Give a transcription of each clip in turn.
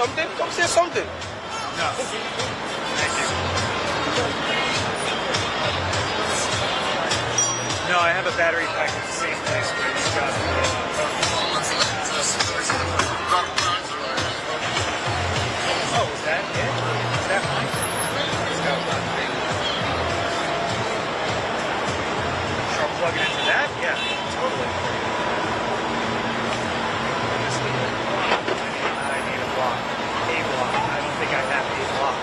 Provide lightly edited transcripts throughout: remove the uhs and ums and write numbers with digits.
something? Come say something. No. Thank you. No, I have a battery pack at the same place where it's got. Oh, is that it? Is that mine? It's got one. Should I plug it into that? Yeah, totally. I need a block. A block. I don't think I have a block.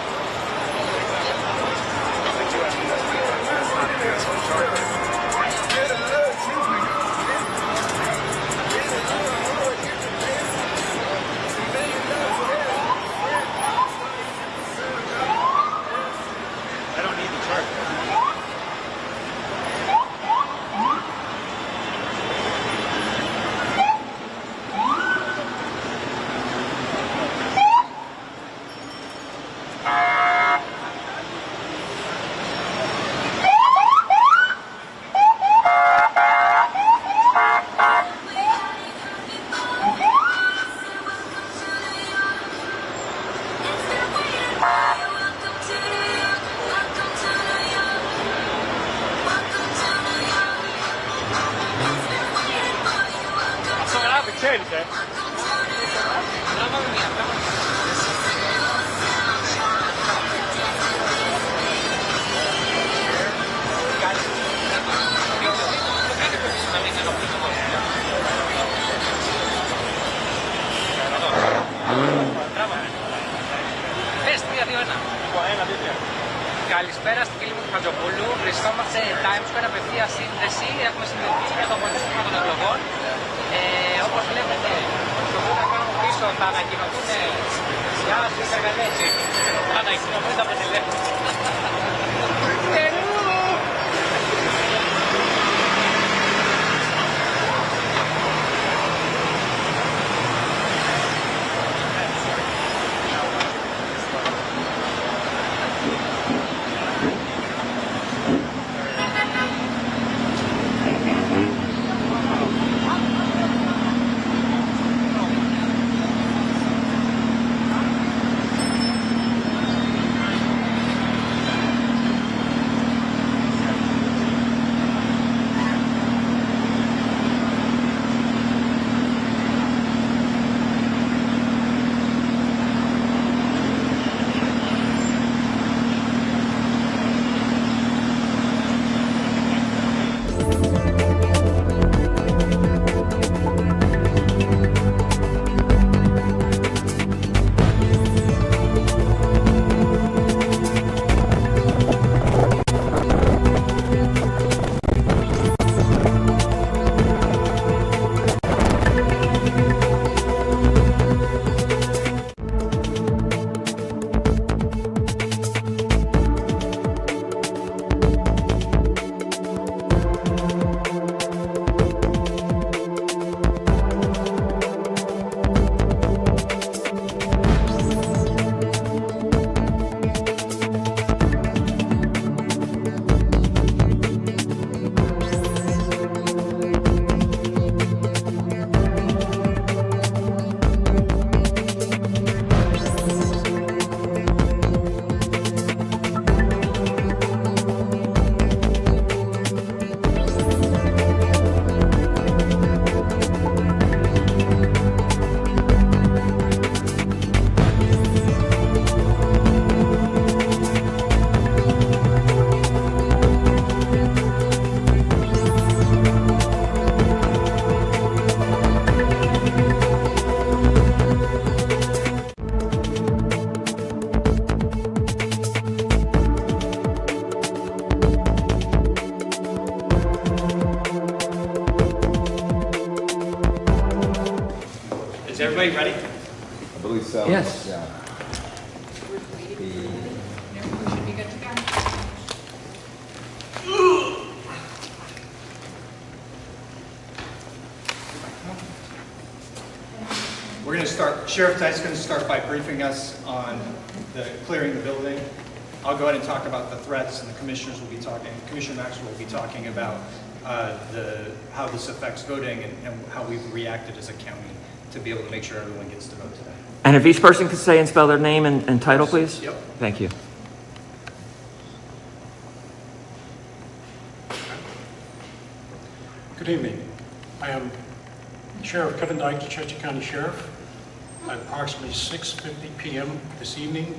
I do have a USB. That's not a USB charger. I don't need the charger. Καλησπέρα στη φίλη μου του Χατζοπούλου. Βρισκόμαστε σε Times Square, απευθεία σύνδεση. Έχουμε συνδεθήσει για το αποτέλεσμα των εκλογών. Όπως βλέπετε, στο βίντεο πάνω πίσω θα ανακοινωθούν. Γεια σας, είστε καλές. Θα ανακοινωθούν τα αποτελέσματα. Is everybody ready? I believe so. Yes. Yeah. We're going to start, Sheriff Tite's going to start by briefing us on the clearing the building. I'll go ahead and talk about the threats, and the commissioners will be talking, Commissioner Maxwell will be talking about how this affects voting and how we've reacted as a county to be able to make sure everyone gets to vote today. And if each person could say and spell their name and title, please? Yep. Thank you. Good evening. I am Sheriff Kevin Dyke, Churchill County Sheriff. At approximately 6:50 p.m. this evening,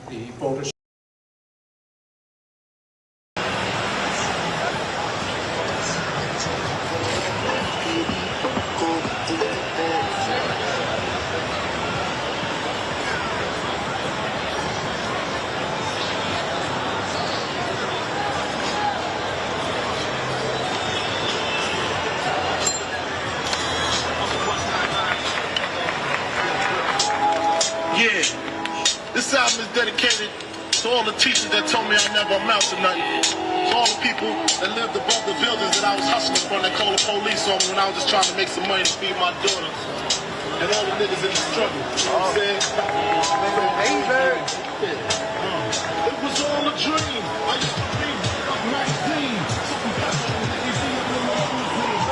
the voters Yeah, this album is dedicated to all the teachers that told me I never amount to nothing. To all the people that lived above the buildings that I was hustling from that called the police on me when I was just trying to make some money to feed my daughter. And all the niggas in the struggle. You know what I'm saying? It was all a dream. I used to read up magazine. Something special. You see it in my magazine.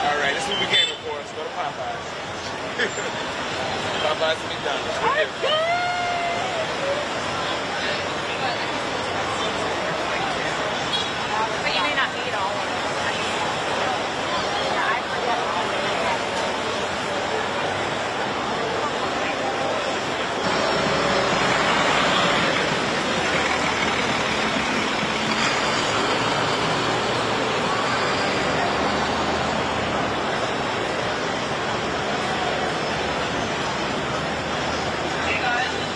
All right, this is what we came for. Let's go to Popeyes. Popeyes and McDonald's. But you may not need all of them. Yeah, I forget all of them. Hey guys,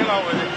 along with it.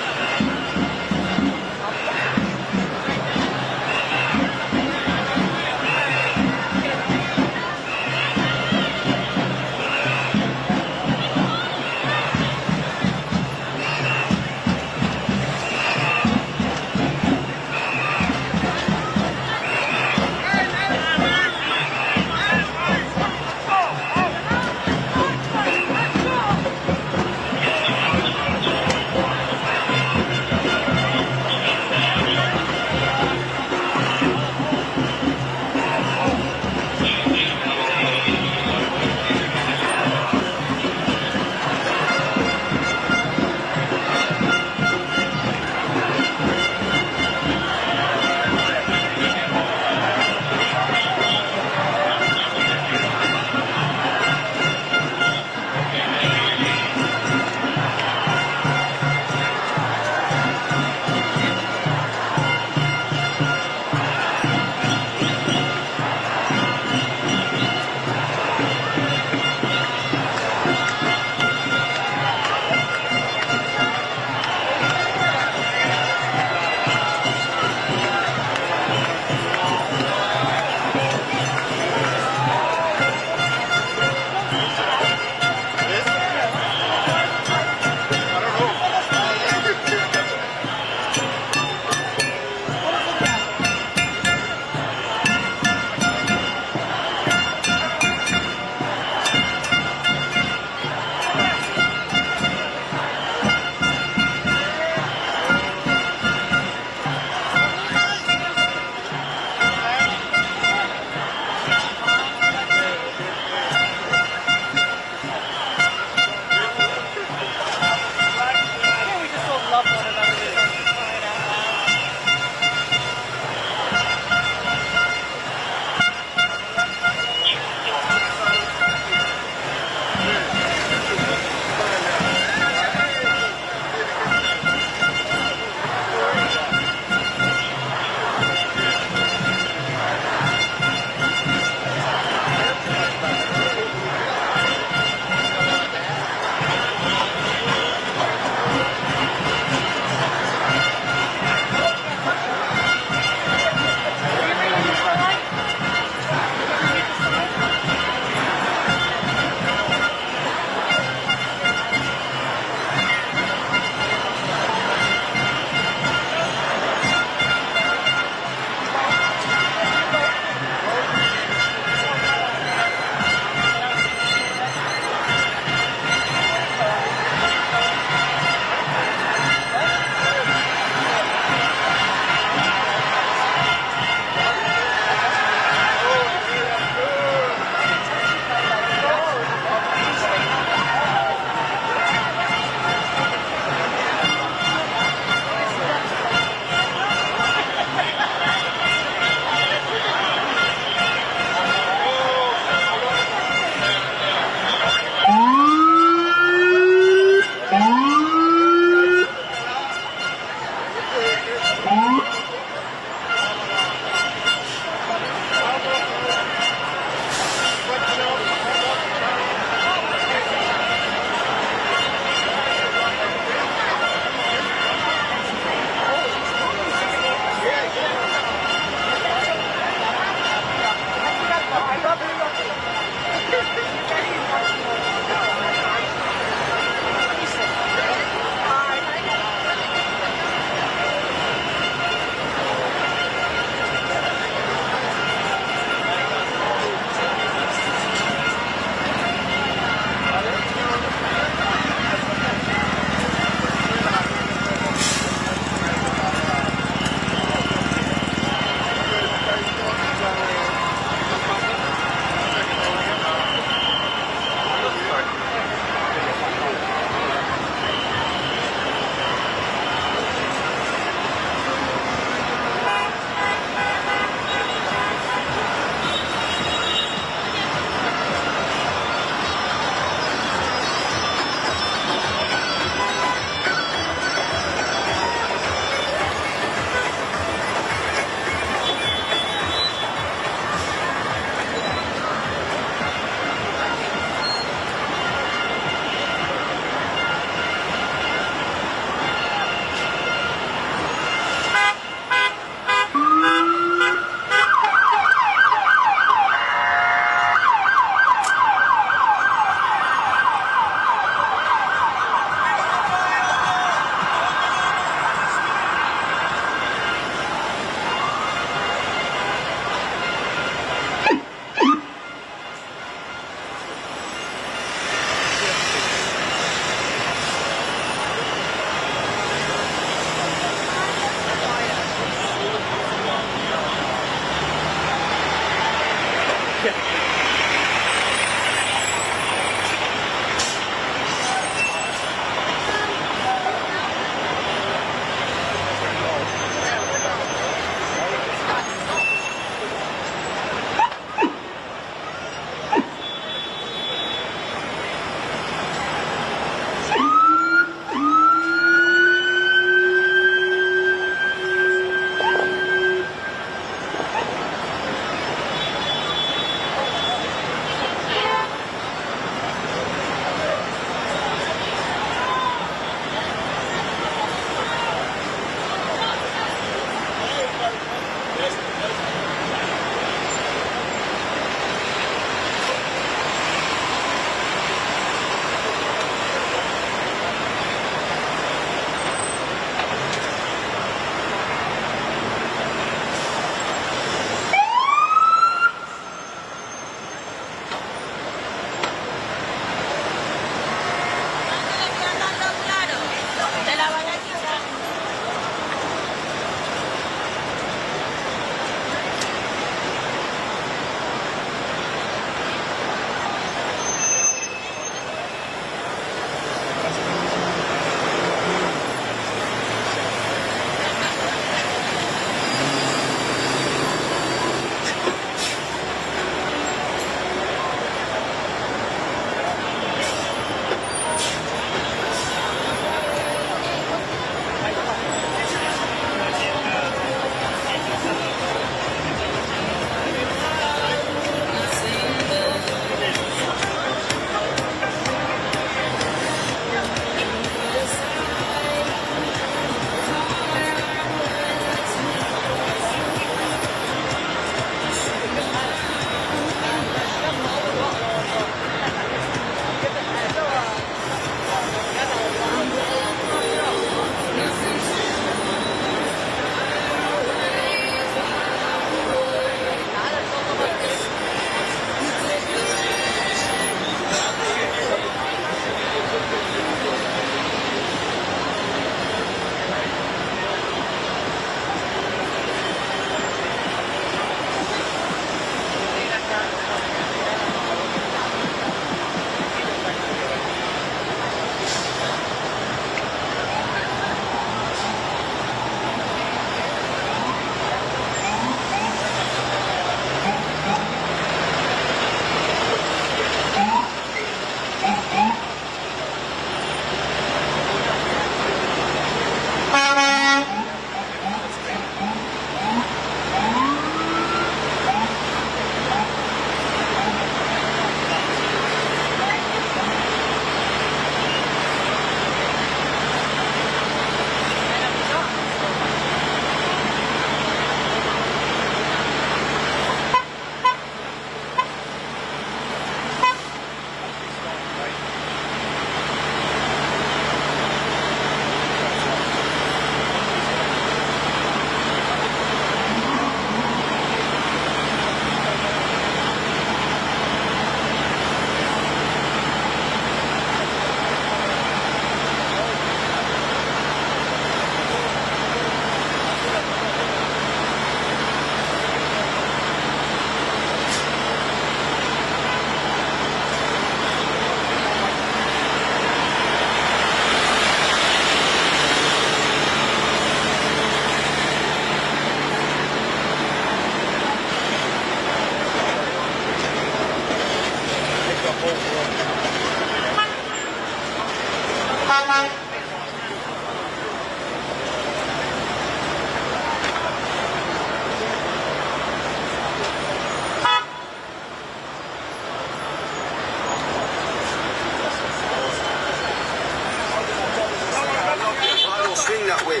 I don't swing that way.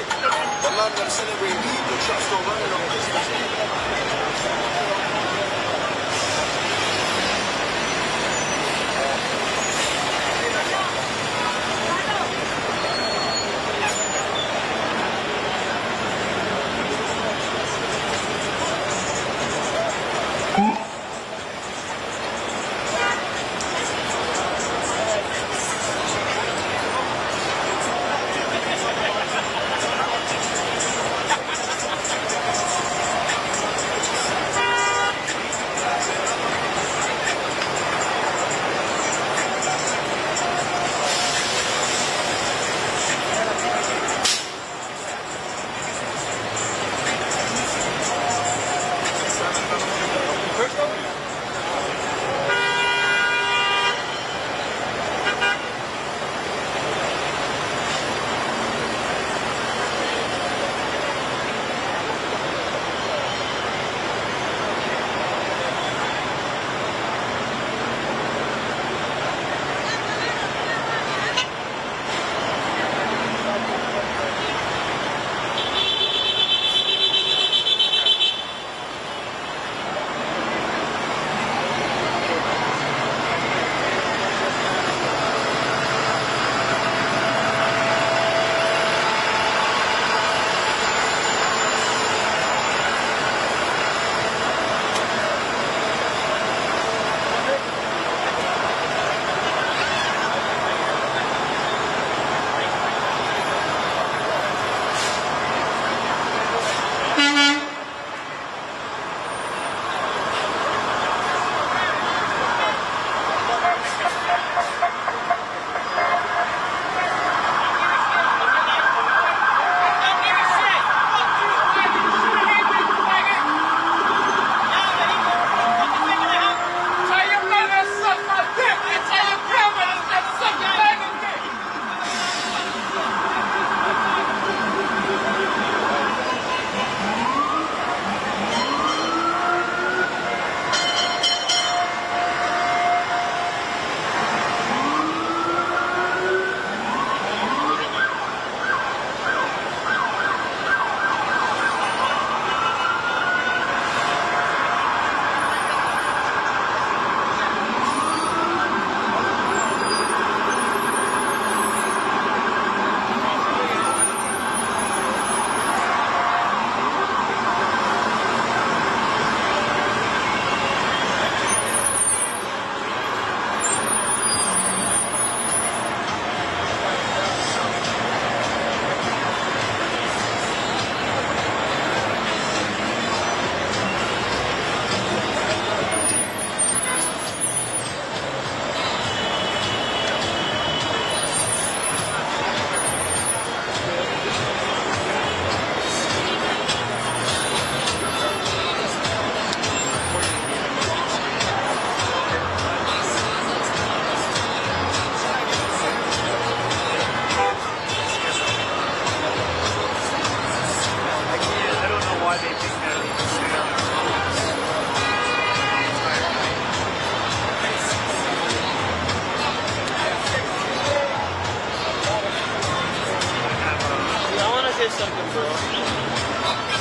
But man, I'm celebrating the truck still running on this.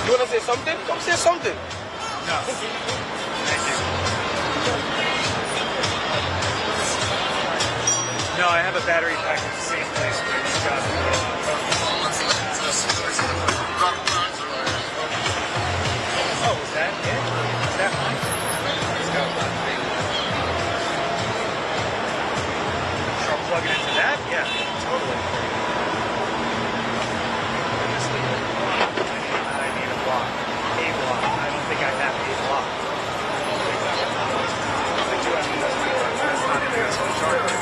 You want to say something? Come say something. No. Thank you. No, I have a battery pack at the same place where it's got Oh, is that it? Is that mine? Let's go. Should I plug it into that? Yeah, totally. I need a block. A block. I don't think I have a block. I do have a USB. That's not a USB charger.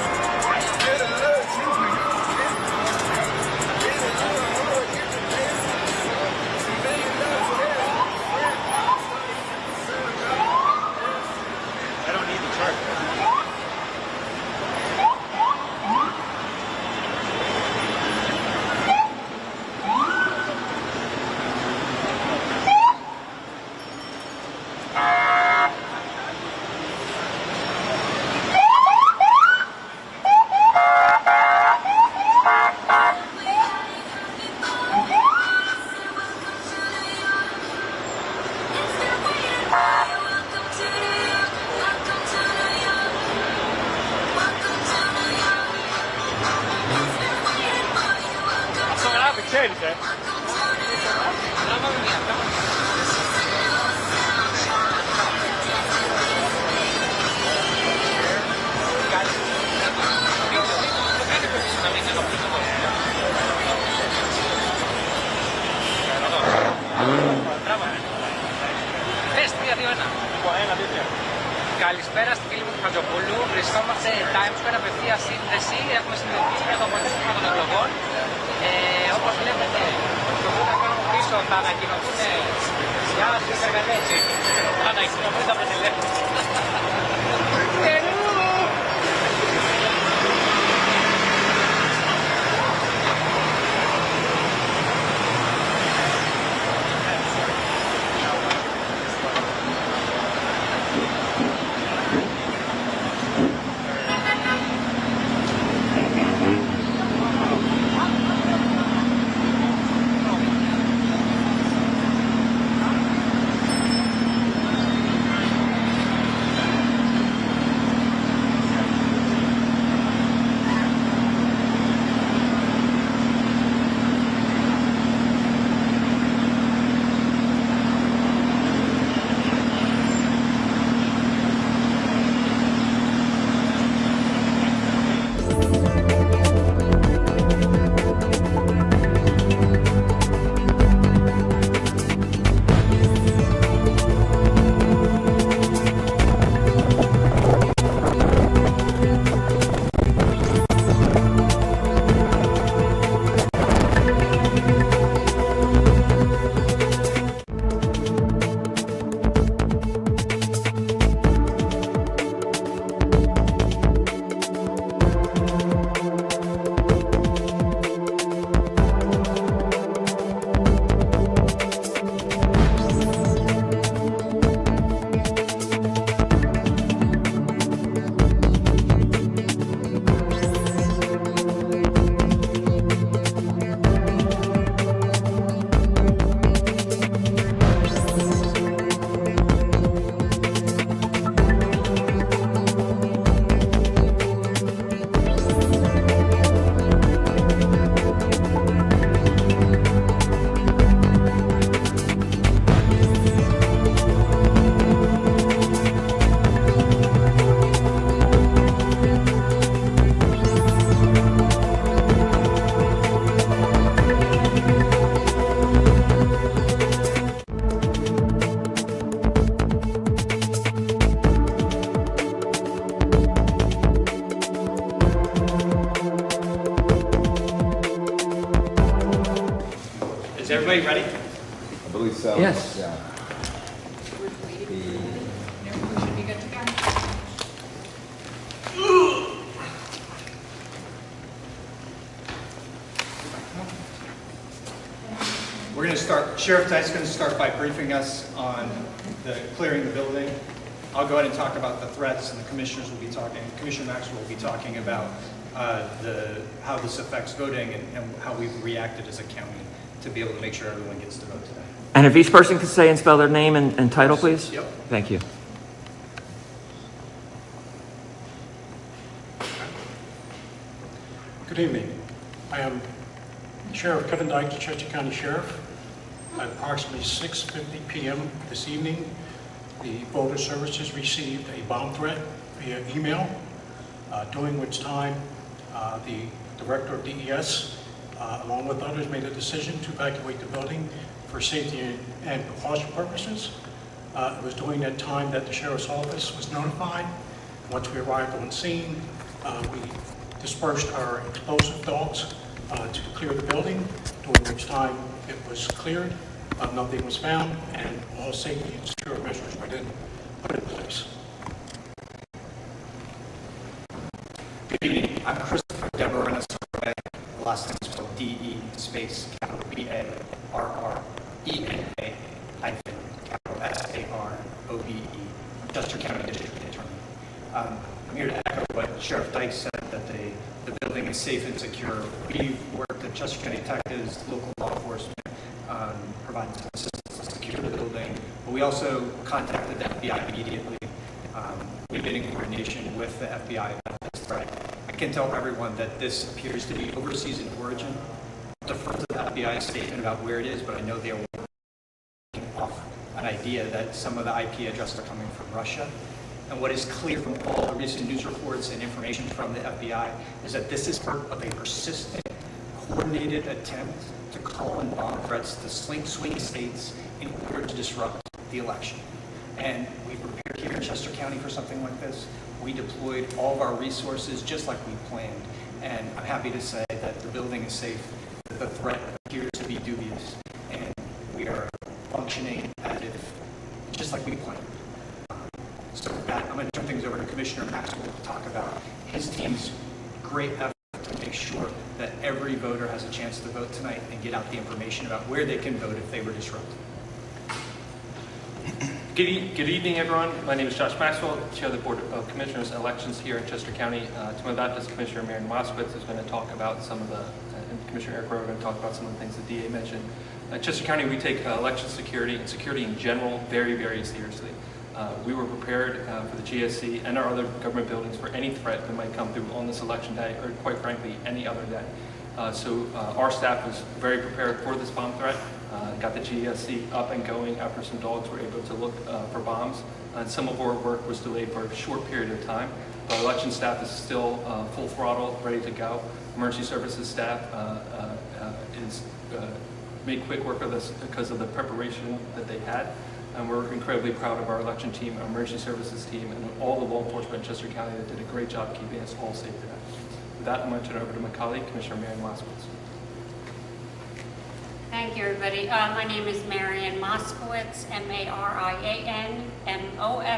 I don't need the charger. ξέρεις, Τράβαμε μία, τράβαμε μία. Πες, 3-2-1. Καλησπέρα στη φίλη μου του Χατζοπούλου. Βρισκόμαστε Times Square, απευθεία σύνδεση. Έχουμε συνδεθεί για το αποτέλεσμα των εκλογών. Όπως βλέπετε, στο βούτα πάνω μου πίσω θα ανακοινωθούν. Γεια σας, Εργανέτσι. Θα ανακοινωθούν τα αποτελέσματα. Is everybody ready? I believe so. Yes. Yeah. We're going to start, Sheriff Tite's going to start by briefing us on the clearing the building. I'll go ahead and talk about the threats, and the commissioners will be talking, Commissioner Maxwell will be talking about how this affects voting and how we've reacted as a county to be able to make sure everyone gets to vote today. And if each person could say and spell their name and title, please? Yep. Thank you. Good evening. I am Sheriff Kevin Dyke, the Churchill County Sheriff. At approximately 6:50 p.m. this evening, the voter services received a bomb threat via email, during which time the Director of DES, along with others, made a decision to evacuate the building for safety and precaution purposes. It was during that time that the Sheriff's Office was notified. Once we arrived on scene, we dispersed our explosive dogs to clear the building, during which time it was cleared, nothing was found, and all safety and security measures were then put in place. Good evening. I'm Christopher Deborah, and the last name is spelled D-E space capital B-A-R-R-E-N-A hyphen capital S-A-R-O-B-E, Chester County District Attorney. I'm here to echo what Sheriff Dyke said, that the building is safe and secure. We've worked with Chester County detectives, local law enforcement, providing some assistance to secure the building. But we also contacted the FBI immediately. We've been in coordination with the FBI about this threat. I can tell everyone that this appears to be overseas in origin. I'll defer to that FBI statement about where it is, but I know they are working off an idea that some of the IP addresses are coming from Russia. And what is clear from all the recent news reports and information from the FBI is that this is part of a persistent, coordinated attempt to call in bomb threats to swing states in order to disrupt the election. And we prepared here in Chester County for something like this. We deployed all of our resources just like we planned. And I'm happy to say that the building is safe, that the threat appears to be dubious, and we are functioning as if, just like we planned. So with that, I'm going to turn things over to Commissioner Maxwell to talk about his team's great effort to make sure that every voter has a chance to vote tonight and get out the information about where they can vote if they were disrupted. Good evening, everyone. My name is Josh Maxwell, Chair of the Board of Commissioners Elections here in Chester County. To my left is Commissioner Marion Moskowitz, is going to talk about some of the, and Commissioner Eric Rowe are going to talk about some of the things the DA mentioned. Chester County, we take election security and security in general very, very seriously. We were prepared for the GSC and our other government buildings for any threat that might come through on this election day, or quite frankly, any other day. So our staff was very prepared for this bomb threat. Got the GSC up and going after some dogs were able to look for bombs. And some of our work was delayed for a short period of time. Our election staff is still full throttle, ready to go. Emergency services staff is made quick work of this because of the preparation that they had. And we're incredibly proud of our election team, our emergency services team, and all the law enforcement in Chester County that did a great job keeping us all safe today. With that, I'm going to turn it over to my colleague, Commissioner Marion Moskowitz. Thank you, everybody. My name is Marion Moskowitz, Marian Moskowitz.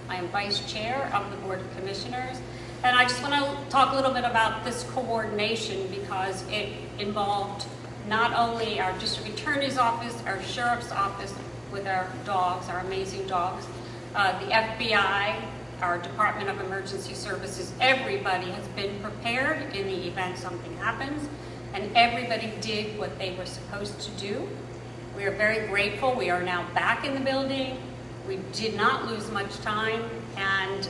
I am Vice Chair of the Board of Commissioners. And I just want to talk a little bit about this coordination because it involved not only our district attorney's office, our sheriff's office with our dogs, our amazing dogs, the FBI, our Department of Emergency Services. Everybody has been prepared in the event something happens, and everybody did what they were supposed to do. We are very grateful. We are now back in the building. We did not lose much time, and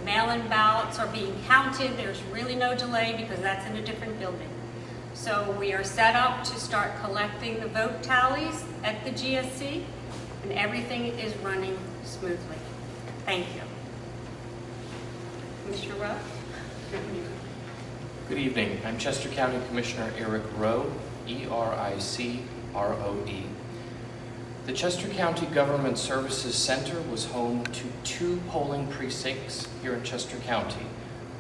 mail-in ballots are being counted. There's really no delay because that's in a different building. So we are set up to start collecting the vote tallies at the GSC, and everything is running smoothly. Thank you. Commissioner Rowe? Good evening. I'm Chester County Commissioner Eric Rowe, E-R-I-C-R-O-E. The Chester County Government Services Center was home to 2 polling precincts here in Chester County,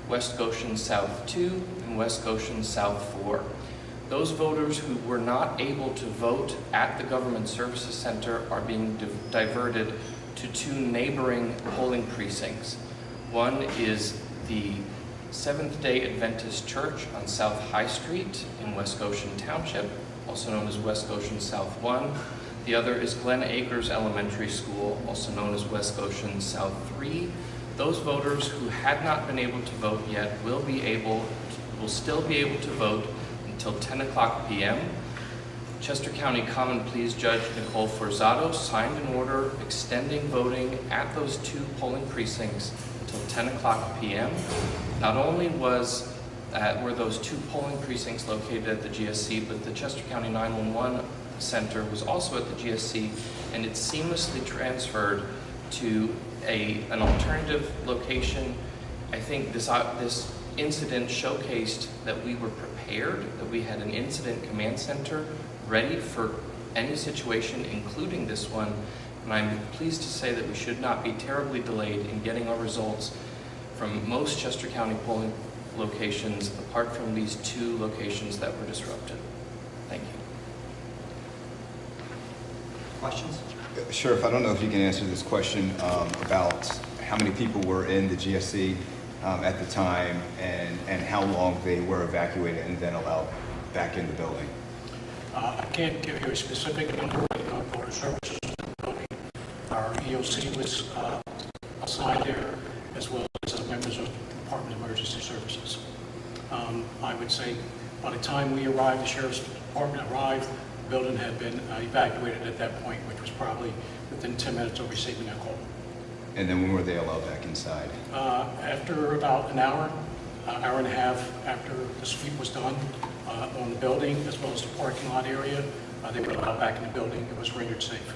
West Goshen South 2 and West Goshen South 4. Those voters who were not able to vote at the Government Services Center are being diverted to 2 neighboring polling precincts. One is the Seventh-day Adventist Church on South High Street in West Goshen Township, also known as West Goshen South 1. The other is Glen Acres Elementary School, also known as West Goshen South 3. Those voters who had not been able to vote yet will still be able to vote until 10 o'clock p.m. Chester County Common Pleas Judge Nicole Forzato signed an order extending voting at those 2 polling precincts until 10 o'clock p.m. Not only were those 2 polling precincts located at the GSC, but the Chester County 911 Center was also at the GSC, and it seamlessly transferred to an alternative location. I think this incident showcased that we were prepared, that we had an incident command center ready for any situation, including this one. And I'm pleased to say that we should not be terribly delayed in getting our results from most Chester County polling locations, apart from these 2 locations that were disrupted. Thank you. Questions? Sheriff, I don't know if you can answer this question about how many people were in the GSC at the time and how long they were evacuated and then allowed back in the building. I can't give you a specific number of voter services building. Our EOC was assigned there, as well as members of the Department of Emergency Services. I would say by the time we arrived, the Sheriff's Department arrived, the building had been evacuated at that point, which was probably within 10 minutes of receiving a call. And then when were they allowed back inside? After about an hour and a half after the sweep was done, on the building as well as the parking lot area. They were allowed back in the building. It was rendered safe.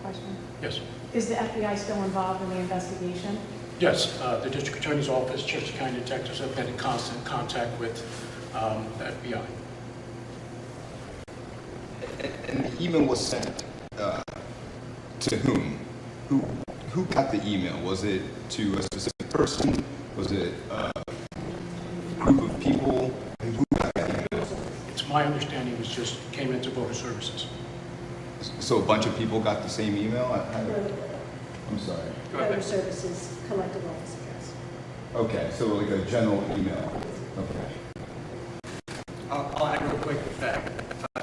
Question. Yes. Is the FBI still involved in the investigation? Yes, the District Attorney's Office, Chester County detectives have been in constant contact with the FBI. And the email was sent to whom? Who got the email? Was it to a specific person? Was it a group of people? And who got that email? It's my understanding it was just came into voter services. So a bunch of people got the same email? I'm sorry. Voter Services collective office address. Okay, so like a general email. Okay. I'll add real quick that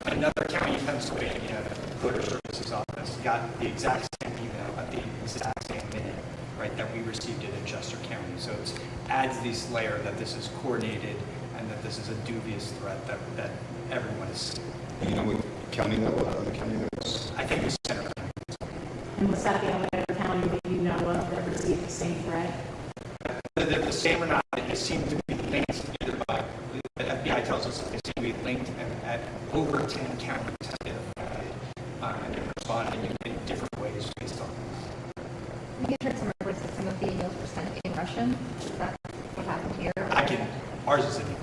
another county in Pennsylvania voter services office got the exact same email at the exact same minute, right, that we received it in Chester County. So it adds this layer that this is coordinated and that this is a dubious threat that everyone is seeing. Do you know what county that was? Other county that was? I think it's Center County. And was that the only other county that you know of that received the same threat? Whether they're the same or not, they seem to be linked either by, the FBI tells us that they seem to be linked at over 10 counties have been affected and they're responding in different ways based on We had heard some reports that some of the emails were sent in Russian. Is that what happened here? Ours is in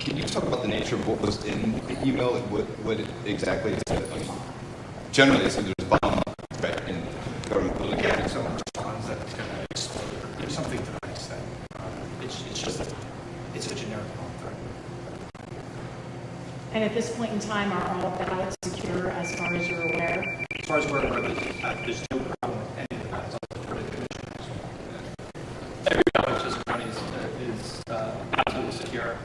Can you talk about the nature of what was in the email? What exactly it said? Generally, it said there's a bomb threat in the government building. Yeah, someone responds that it's going to explode. There's something to that extent. It's just it's a generic bomb threat. And at this point in time, are all ballots secure as far as you're aware? As far as we're aware, there's no problem with any of that. It's also for the commissioners. Every ballot in Chester County is absolutely secure.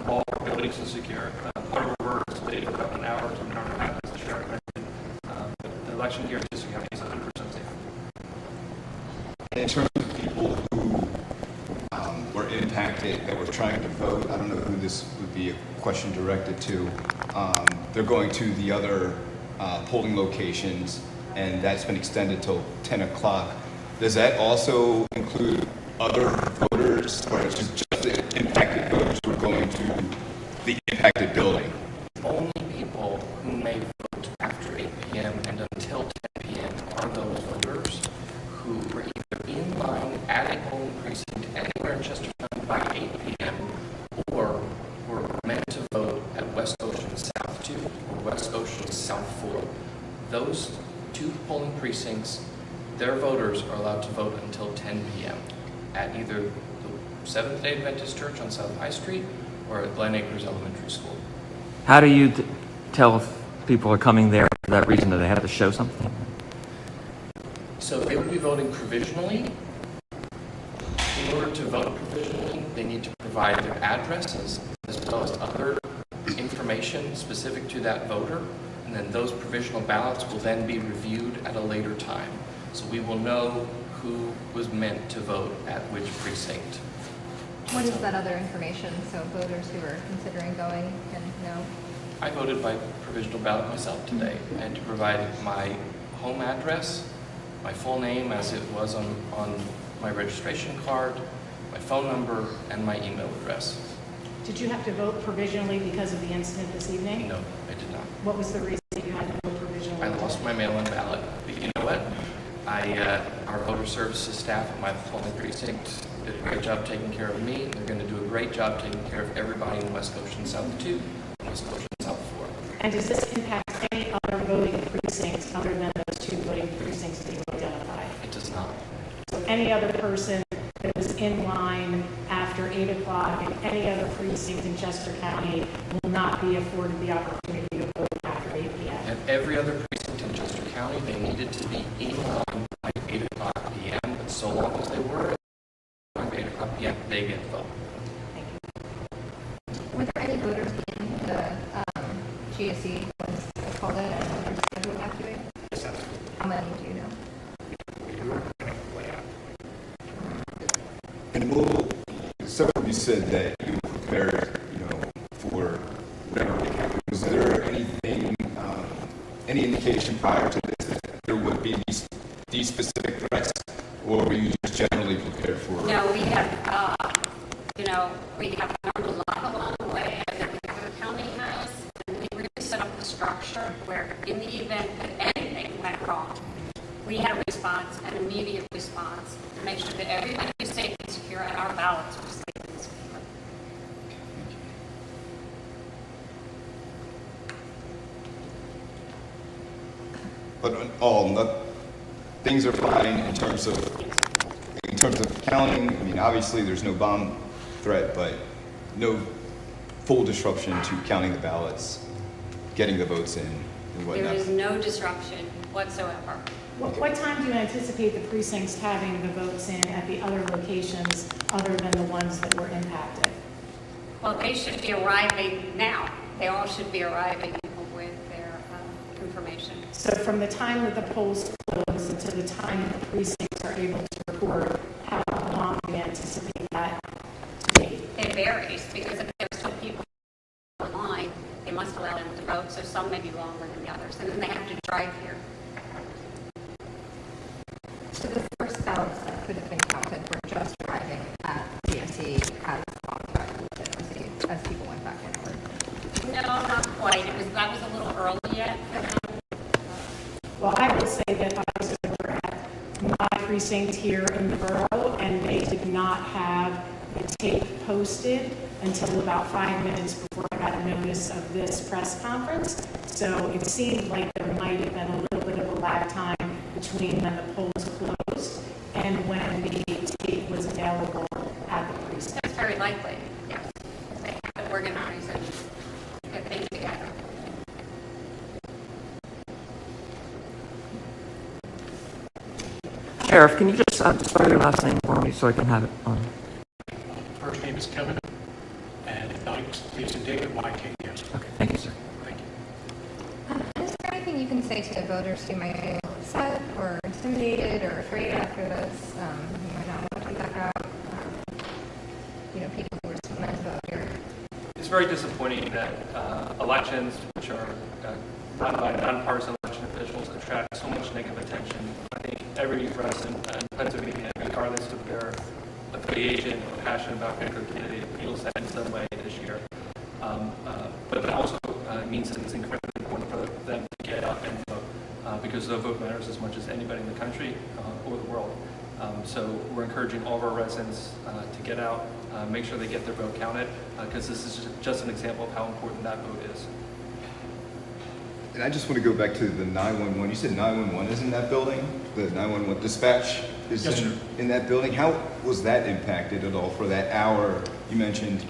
All our buildings are secure. Part of our work is delayed for about an hour to an hour and a half, as the sheriff mentioned. The election here in Chester County is 100% safe. In terms of people who were impacted, that were trying to vote, I don't know who this would be a question directed to. They're going to the other polling locations, and that's been extended till 10 o'clock. Does that also include other voters, or it's just the impacted voters who are going to the impacted building? Only people who may vote after 8 p.m. and until 10 p.m. are those voters who were either in line at a polling precinct anywhere in Chester County by 8 p.m. or were meant to vote at West Goshen South 2 or West Goshen South 4. Those two polling precincts, their voters are allowed to vote until 10 p.m. at either the Seventh-day Adventist Church on South High Street or at Glen Acres Elementary School. How do you tell if people are coming there for that reason? Do they have to show something? So they will be voting provisionally. In order to vote provisionally, they need to provide their addresses as well as other information specific to that voter, and then those provisional ballots will then be reviewed at a later time. So we will know who was meant to vote at which precinct. What is that other information so voters who are considering going can know? I voted by provisional ballot myself today. I had to provide my home address, my full name as it was on my registration card, my phone number, and my email address. Did you have to vote provisionally because of the incident this evening? No, I did not. What was the reason you had to vote provisionally? I lost my mail-in ballot. But you know what? Our voter services staff at my polling precinct did a great job taking care of me. They're going to do a great job taking care of everybody in West Goshen South 2 and West Goshen South 4. And does this impact any other voting precincts other than those two voting precincts that you identified? It does not. So any other person that was in line after 8 o'clock in any other precinct in Chester County will not be afforded the opportunity to vote after 8 p.m. At every other precinct in Chester County, they needed to be in line by 8 o'clock p.m., but so long as they were by 8 o'clock p.m., they get the vote. Were there any voters in the GSE once I called it and voters had to evacuate? How many do you know? And several of you said that you were prepared, for whatever may happen. Was there anything, any indication prior to this that there would be these specific threats, or were you just generally prepared for? No, we have learned a lot along the way that the county has, and we really set up the structure where in the event that anything went wrong, we had a response, an immediate response, to make sure that everybody was safe and secure and our ballots were safe and secure. But things are fine in terms of counting. I mean, obviously there's no bomb threat, but no full disruption to counting the ballots, getting the votes in, and whatnot. There is no disruption whatsoever. What time do you anticipate the precincts having the votes in at the other locations other than the ones that were impacted? Well, they should be arriving now. They all should be arriving with their information. So from the time that the polls close until the time that the precincts are able to report, how long do you anticipate that to be? It varies because if there's still people online, they must allow them to vote, so some may be longer than the others, and then they have to drive here. So the first ballots that could have been counted were just arriving at GSE as legitimacy as people went back in. No, not quite. That was a little early yet. Well, I will say that I was over at my precinct here in the borough, and they did not have the tape posted until about 5 minutes before I got notice of this press conference. So it seemed like there might have been a little bit of a lag time between when the polls closed and when the tape was available at the precinct. That's very likely, yes. They have to organize and get things together. Sheriff, can you just spell your last name for me so I can have it on? First name is Kevin, and Dyke, Jason David, YKS. Okay, thank you, sir. Thank you. Is there anything you can say to the voters who might feel upset or intimidated or afraid after this? You might not want to come back out. People who are meant to vote here. It's very disappointing that elections, which are run by nonpartisan election officials, attract so much negative attention. I think every resident in Pennsylvania, regardless of their affiliation or passion about particular candidate, feels that in some way this year. But it also means that it's incredibly important for them to get out and vote, because their vote matters as much as anybody in the country or the world. So we're encouraging all of our residents to get out, make sure they get their vote counted, because this is just an example of how important that vote is. And I just want to go back to the 911. You said 911 is in that building? The 911 dispatch is Yes, sir. in that building? How was that impacted at all for that hour you mentioned?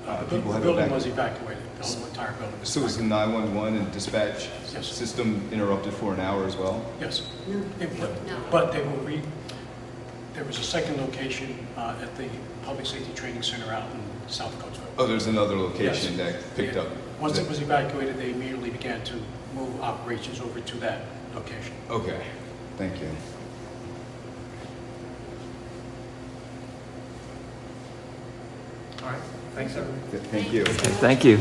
The People had building evac- was evacuated, the whole entire building was So was the 911 and dispatch Yes. system interrupted for an hour as well? Yes. But they will there was a second location at the Public Safety Training Center out in South Coatesville. Oh, there's another location Yes. that picked up. Once it was evacuated, they immediately began to move operations over to that location. Okay, thank you. All right. Thanks, everyone. Thank you. Thank you.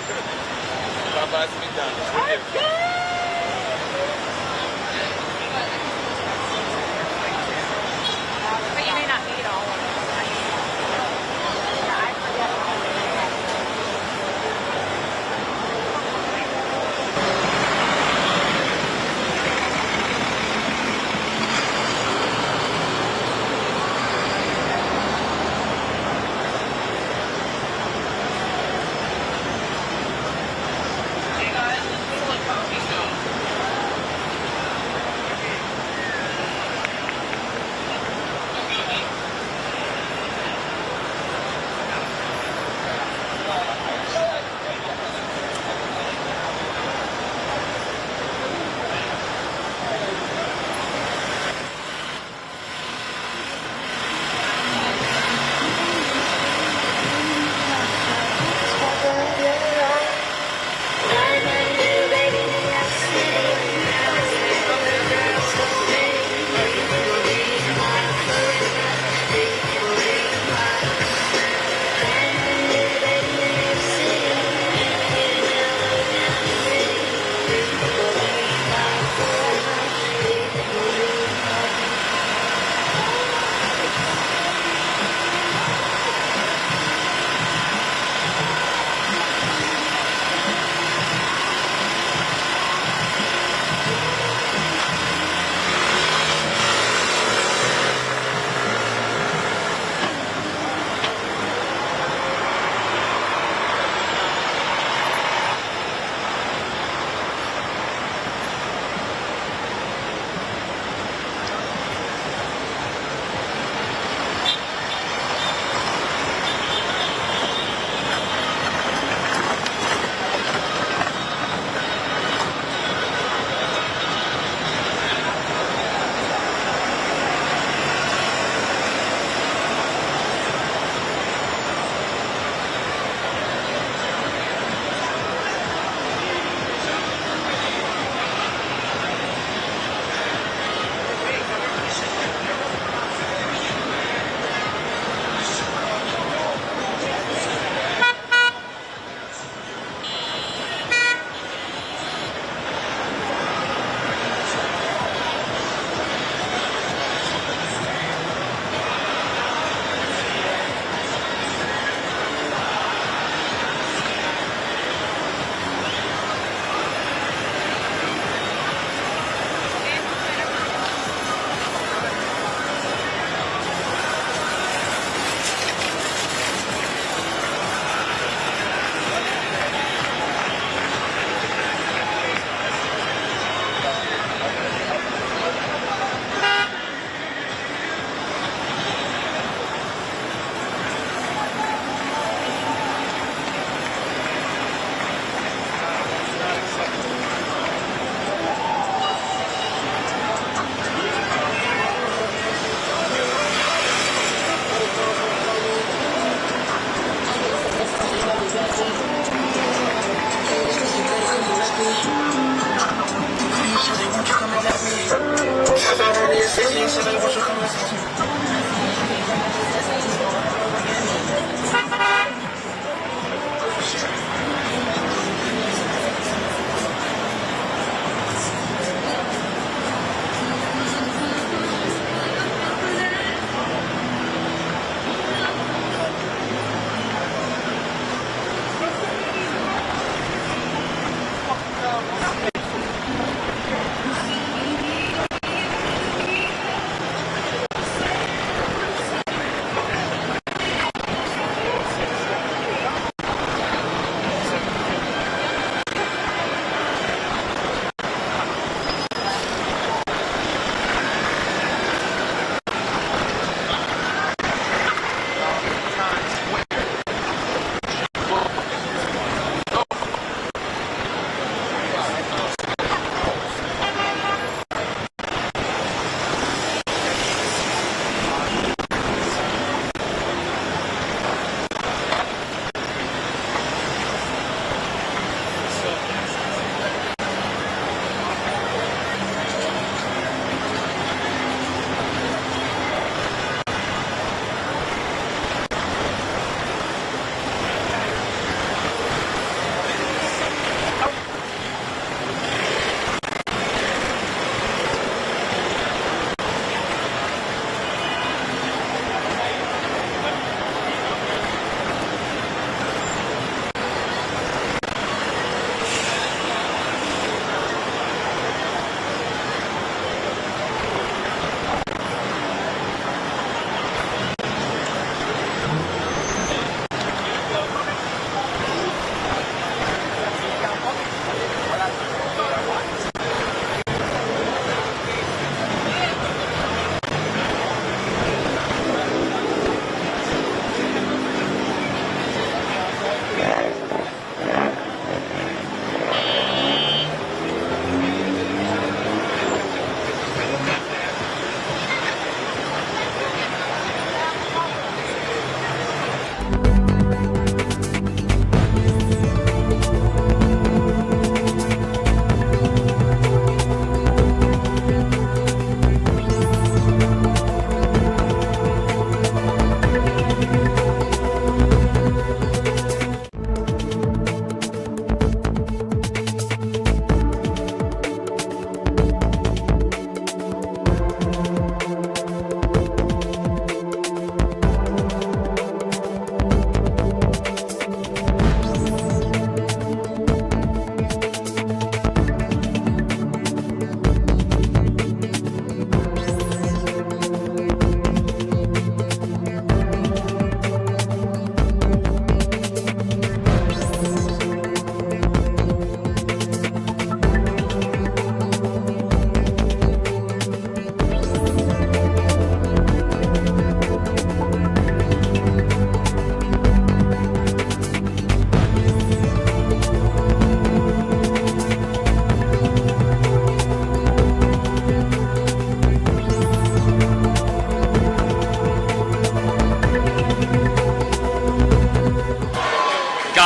Papa's McDonald's. But you may not need all of them. Yeah, I forget. Hey guys, this is like coffee.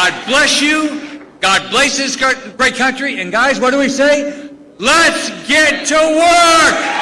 God bless you. God bless this great country. And guys, what do we say? Let's get to work!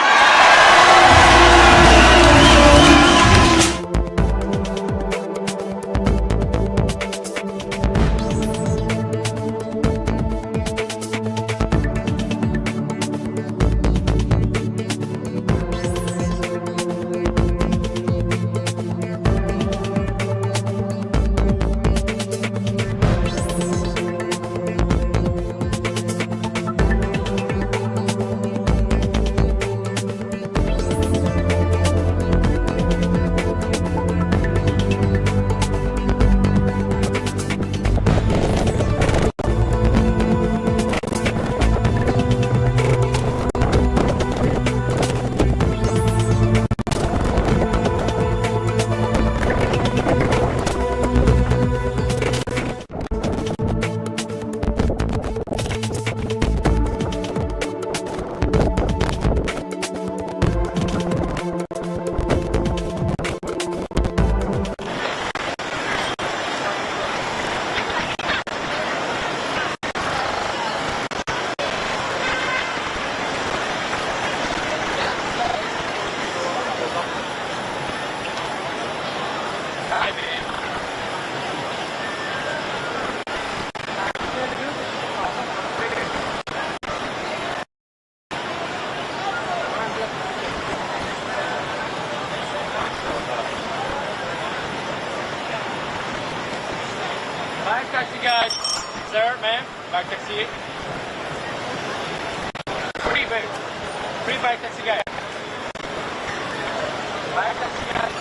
Back taxi, guys. Sir, ma'am, back taxi. Free back taxi, guys. Back taxi, guys.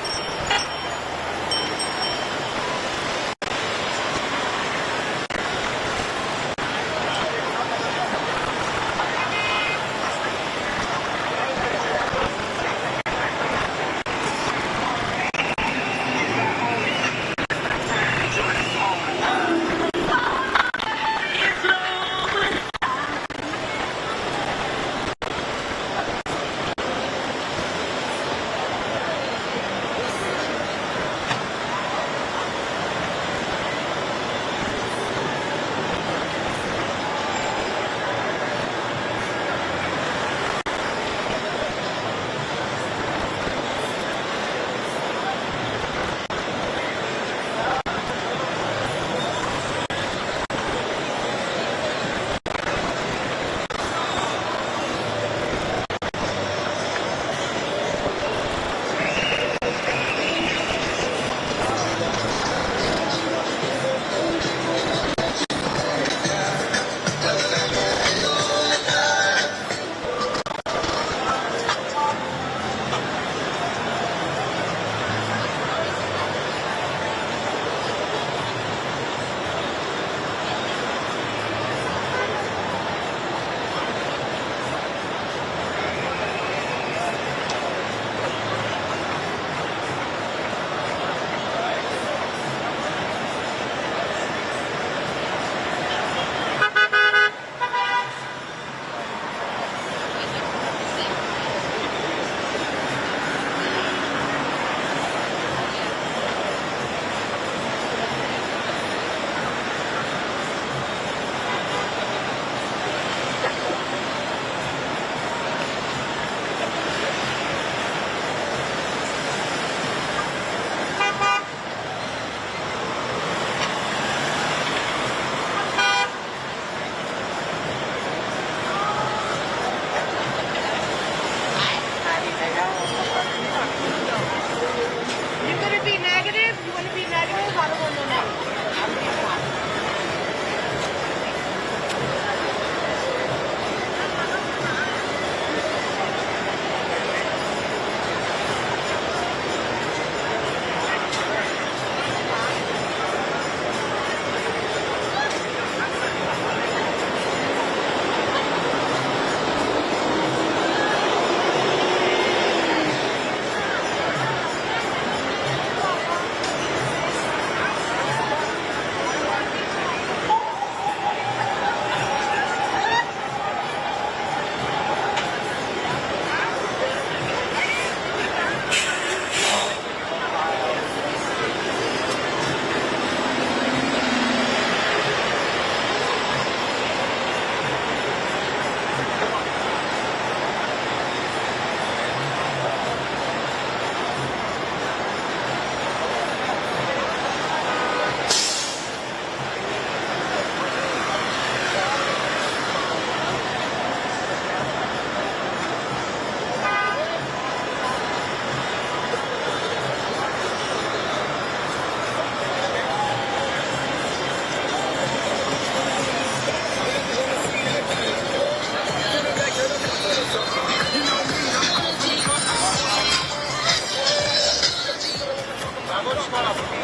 Good stuff.